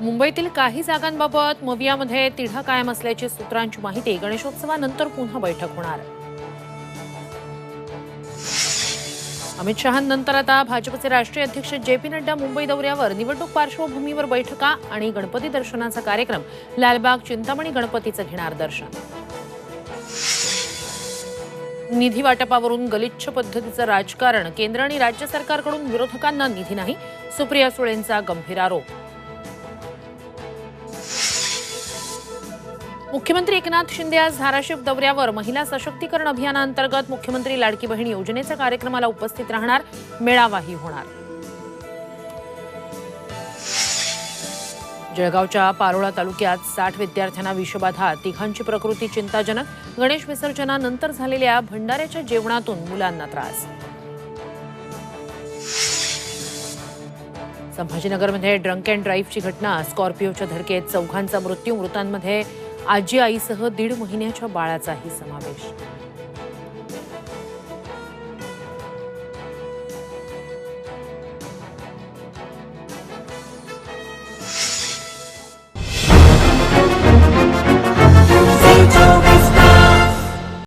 मुंबईतील काही जागांबाबत मवियामध्ये तिढा कायम असल्याची सूत्रांची माहिती। गणेशोत्सवानंतर पुन्हा बैठक होणार। अमित शहांनंतर आता भाजपचे राष्ट्रीय अध्यक्ष जे.पी. नड्डा मुंबई दौऱ्यावर। निवडणूक पार्श्वभूमीवर बैठका आणि गणपती दर्शनाचा कार्यक्रम। लालबाग चिंतामणी गणपतीचं घेणार दर्शन। निधी वाटपावरून गलिच्छ पद्धतीचं राजकारण। केंद्र आणि राज्य सरकारकडून विरोधकांना निधी नाही, सुप्रिया सुळेंचा गंभीर आरोप। मुख्यमंत्री एकनाथ शिंदे आज धाराशिव दौऱ्यावर। महिला सशक्तीकरण अभियानांतर्गत मुख्यमंत्री लाडकी बहीण योजनेच्या कार्यक्रमाला उपस्थित राहणार। मेळावाही होणार। जळगावच्या पारोळा तालुक्यात 60 विद्यार्थ्यांना विषबाधा। तिघांची प्रकृती चिंताजनक। गणेश विसर्जनानंतर झालेल्या भंडाऱ्याच्या जेवणातून मुलांना त्रास। संभाजीनगरमध्ये ड्रंक अँड ड्राईव्हची घटना। स्कॉर्पिओच्या धडकेत चौघांचा मृत्यू। मृतांमध्ये आजी आईसह 1.5 महिन्याच्या बाळाचाही समावेश।